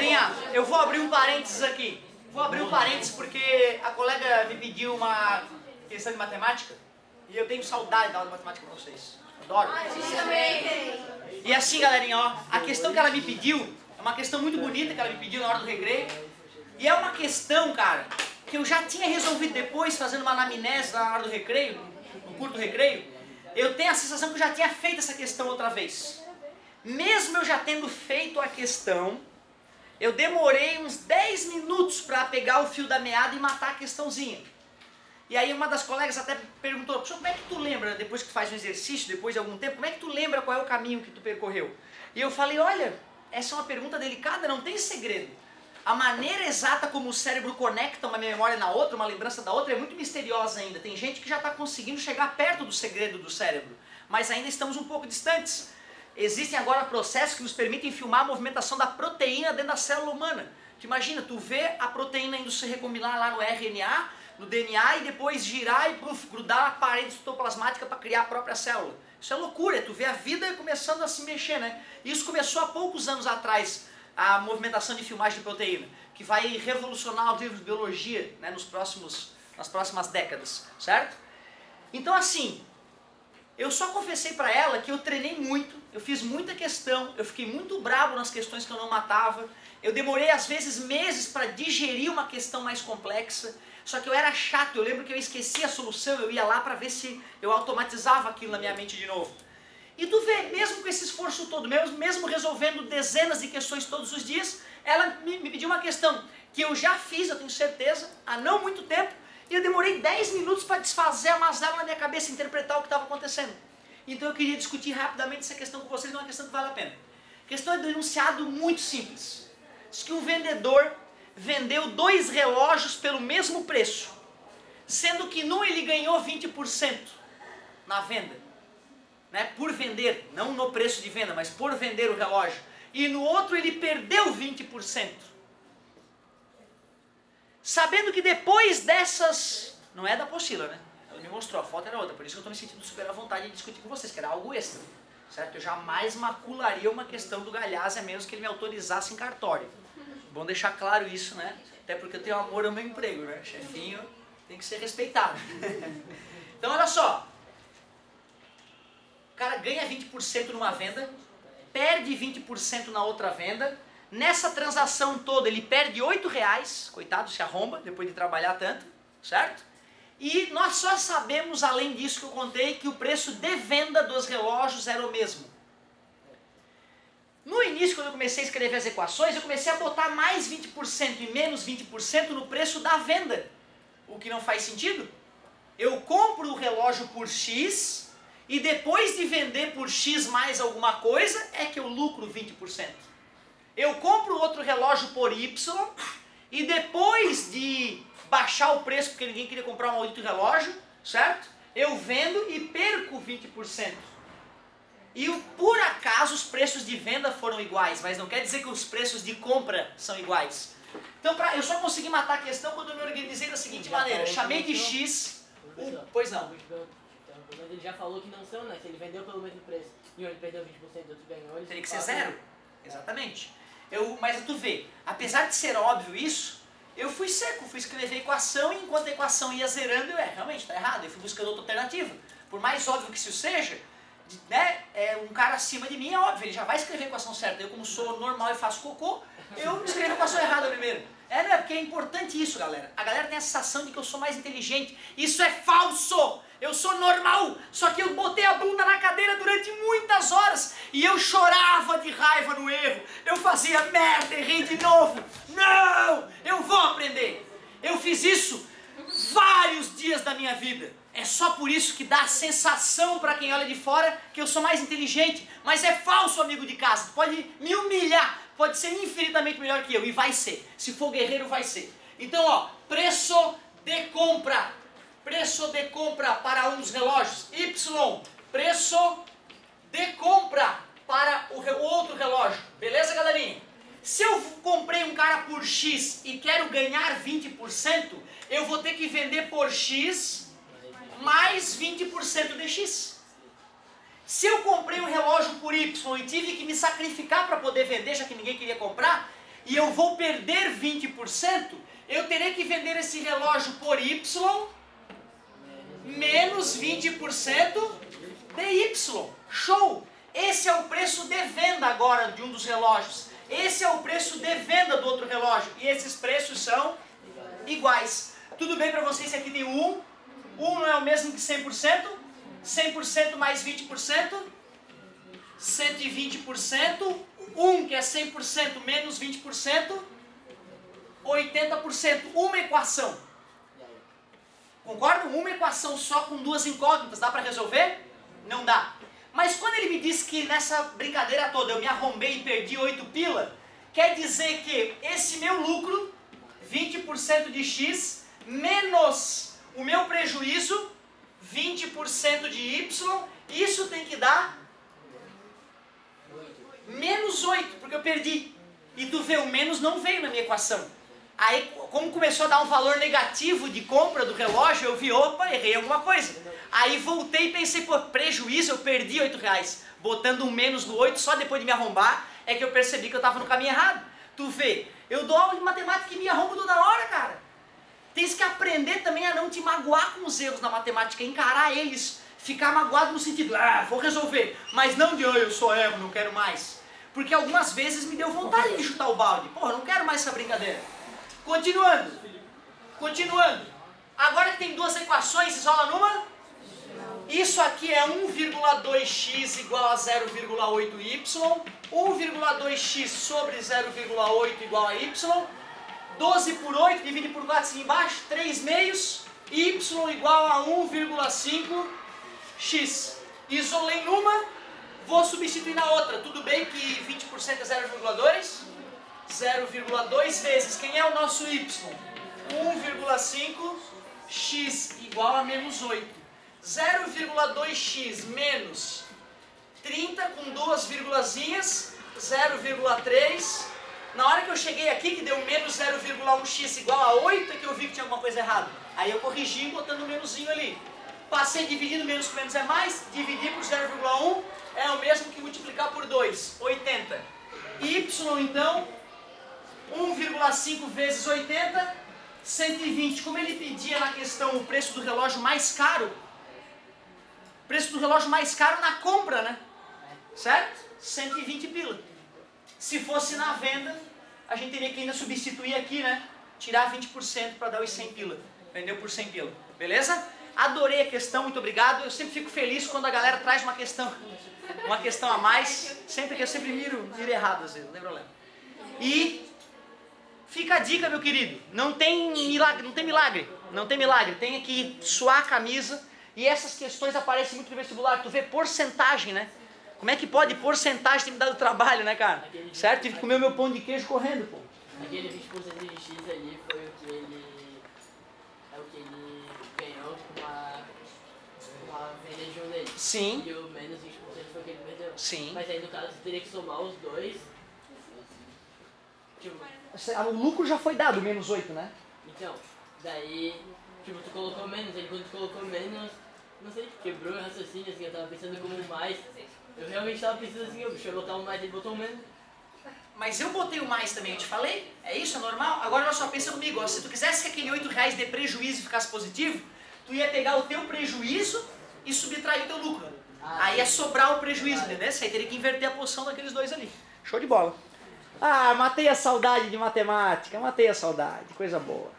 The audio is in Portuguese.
galerinha, eu vou abrir um parênteses aqui. Vou abrir um parênteses porque a colega me pediu uma questão de matemática e eu tenho saudade da aula de matemática pra vocês. Adoro. A gente também tem. E assim, galerinha, ó, a questão que ela me pediu é uma questão muito bonita que ela me pediu na hora do recreio. E é uma questão, cara, que eu já tinha resolvido depois, fazendo uma anamnese na hora do recreio, no curto recreio. Eu tenho a sensação que eu já tinha feito essa questão outra vez. Mesmo eu já tendo feito a questão, eu demorei uns 10 minutos para pegar o fio da meada e matar a questãozinha. E aí uma das colegas até perguntou, professor, como é que tu lembra, depois que tu faz um exercício, depois de algum tempo, como é que tu lembra qual é o caminho que tu percorreu? E eu falei, olha, essa é uma pergunta delicada, não tem segredo. A maneira exata como o cérebro conecta uma memória na outra, uma lembrança da outra, é muito misteriosa ainda. Tem gente que já está conseguindo chegar perto do segredo do cérebro, mas ainda estamos um pouco distantes. Existem agora processos que nos permitem filmar a movimentação da proteína dentro da célula humana. Tu imagina, tu vê a proteína indo se recombinar lá no RNA, no DNA, e depois girar e grudar na parede citoplasmática para criar a própria célula. Isso é loucura, tu vê a vida começando a se mexer, né? Isso começou há poucos anos atrás, a movimentação de filmagem de proteína, que vai revolucionar os livros de biologia, né, nas próximas décadas, certo? Então assim, eu só confessei para ela que eu treinei muito, eu fiz muita questão, eu fiquei muito bravo nas questões que eu não matava, eu demorei às vezes meses para digerir uma questão mais complexa, só que eu era chato, eu lembro que eu esquecia a solução, eu ia lá para ver se eu automatizava aquilo na minha mente de novo. E tu vê, mesmo com esse esforço todo, mesmo resolvendo dezenas de questões todos os dias, ela me pediu uma questão que eu já fiz, eu tenho certeza, há não muito tempo, e eu demorei 10 minutos para desfazer a mazela na minha cabeça, interpretar o que estava acontecendo. Então eu queria discutir rapidamente essa questão com vocês, não é uma questão que vale a pena. A questão é de um enunciado muito simples. Diz que um vendedor vendeu 2 relógios pelo mesmo preço, sendo que num ele ganhou 20% na venda, né, por vender, não no preço de venda, mas por vender o relógio, e no outro ele perdeu 20%. Sabendo que depois dessas, não é da apostila, né? Ela me mostrou, a foto era outra, por isso que eu estou me sentindo super à vontade de discutir com vocês, que era algo extra, certo? Eu jamais macularia uma questão do Galhaço, a menos que ele me autorizasse em cartório. Bom deixar claro isso, né? Até porque eu tenho amor ao meu emprego, né? Chefinho tem que ser respeitado. Então olha só, o cara ganha 20% numa venda, perde 20% na outra venda. Nessa transação toda ele perde R$8, coitado, se arromba depois de trabalhar tanto, certo? E nós só sabemos, além disso que eu contei, que o preço de venda dos relógios era o mesmo. No início, quando eu comecei a escrever as equações, eu comecei a botar mais 20% e menos 20% no preço da venda. O que não faz sentido. Eu compro o relógio por X e depois de vender por X mais alguma coisa, é que eu lucro 20%. Eu compro outro relógio por Y e depois de baixar o preço, porque ninguém queria comprar um outro relógio, certo? Eu vendo e perco 20%. E por acaso os preços de venda foram iguais, mas não quer dizer que os preços de compra são iguais. Então eu só consegui matar a questão quando eu me organizei da seguinte maneira, chamei de X, pois não. Ele já falou que não são, né? Se ele vendeu pelo mesmo preço e um ele perdeu 20% e outro ganhou, ele teria que ser zero. Exatamente. Mas tu vê, apesar de ser óbvio isso, eu fui seco, fui escrever a equação e enquanto a equação ia zerando, realmente está errado, eu fui buscando outra alternativa. Por mais óbvio que isso seja, né, um cara acima de mim é óbvio, ele já vai escrever a equação certa. Eu, como sou normal e faço cocô, eu escrevo a equação errada primeiro. Não é porque é importante isso, galera. A galera tem a sensação de que eu sou mais inteligente. Isso é falso! Eu sou normal, só que eu botei a bunda na cadeira durante muitas horas e eu chorava de raiva no erro. Eu fazia merda, errei de novo. Não! Eu vou aprender. Eu fiz isso vários dias da minha vida. É só por isso que dá a sensação para quem olha de fora que eu sou mais inteligente. Mas é falso, amigo de casa. Tu pode me humilhar, pode ser infinitamente melhor que eu. E vai ser. Se for guerreiro, vai ser. Então, ó, preço de compra. Preço de compra para um dos relógios. Y. Preço de compra para o outro relógio. Beleza, galerinha? Se eu comprei um cara por X e quero ganhar 20%, eu vou ter que vender por X mais 20% de X. Se eu comprei um relógio por Y e tive que me sacrificar para poder vender, já que ninguém queria comprar, e eu vou perder 20%, eu terei que vender esse relógio por Y menos 20% de Y. Show! Esse é o preço de venda agora de um dos relógios. Esse é o preço de venda do outro relógio. E esses preços são iguais. Tudo bem para vocês se aqui tem 1? 1 não é o mesmo que 100%? 100% mais 20%? 120%. 1 que é 100% menos 20%? 80%. Uma equação. Concordam? Uma equação só com duas incógnitas. Dá para resolver? Não dá. Mas quando ele me disse que nessa brincadeira toda eu me arrombei e perdi 8 pila, quer dizer que esse meu lucro, 20% de X, menos o meu prejuízo, 20% de Y, isso tem que dar menos 8, porque eu perdi. E tu vê, o menos não veio na minha equação. Aí, como começou a dar um valor negativo de compra do relógio, eu vi, opa, errei alguma coisa. Aí voltei e pensei, pô, prejuízo, eu perdi 8 reais. Botando um menos no 8, só depois de me arrombar, é que eu percebi que eu estava no caminho errado. Tu vê, eu dou aula de matemática e me arrombo toda hora, cara. Tens que aprender também a não te magoar com os erros na matemática, encarar eles, ficar magoado no sentido, vou resolver, mas não de, eu só erro, não quero mais. Porque algumas vezes me deu vontade de chutar o balde. Porra, não quero mais essa brincadeira. Continuando. Agora que tem duas equações, isola numa? Isso aqui é 1,2x igual a 0,8y. 1,2x sobre 0,8 igual a y. 12 por 8, divide por 4 assim embaixo, 3 meios. Y igual a 1,5x. Isolei numa, vou substituir na outra. Tudo bem que 20% é 0,2? 0,2 vezes, quem é o nosso y? 1,5x igual a menos 8. 0,2x menos 30 com duas vírgulazinhas, 0,3. Na hora que eu cheguei aqui, que deu menos 0,1x igual a 8, é que eu vi que tinha alguma coisa errada. Aí eu corrigi botando um menuzinho ali. Passei dividindo menos com menos é mais, dividir por 0,1 é o mesmo que multiplicar por 2, 80. Y então, 1,5 vezes 80, 120. Como ele pedia na questão o preço do relógio mais caro, o preço do relógio mais caro na compra, né? Certo? 120 pila. Se fosse na venda, a gente teria que ainda substituir aqui, né? Tirar 20% para dar os 100 pila. Vendeu por 100 pila. Beleza? Adorei a questão, muito obrigado. Eu sempre fico feliz quando a galera traz uma questão a mais. Sempre que eu sempre miro errado às vezes, não tem problema. E fica a dica, meu querido. Não tem milagre. Tem que suar a camisa. E essas questões aparecem muito no vestibular. Tu vê porcentagem, né? Como é que pode porcentagem ter me dado trabalho, né, cara? Certo? Tive que comer o meu pão de queijo correndo, pô. Aquele 20% de X ali foi o que ele ganhou com a venda de um dele. Sim. E o menos 20% foi o que ele perdeu. Sim. Mas aí no caso você teria que somar os dois. Tipo, O lucro já foi dado, menos 8, né? então, daí, tipo, tu colocou menos, aí quando tu colocou menos, não sei, quebrou o raciocínio, assim, eu tava pensando como mais. Eu realmente tava pensando assim, o bicho ia botar um mais, ele botou um menos. Mas eu botei o mais também, eu te falei? É isso, é normal? Agora só pensa comigo, ó, se tu quisesse que aquele 8 reais de prejuízo ficasse positivo, tu ia pegar o teu prejuízo e subtrair o teu lucro. Aí ia sobrar o prejuízo, entendeu? Aí teria que inverter a posição daqueles dois ali. Show de bola. Ah, matei a saudade de matemática, matei a saudade, coisa boa.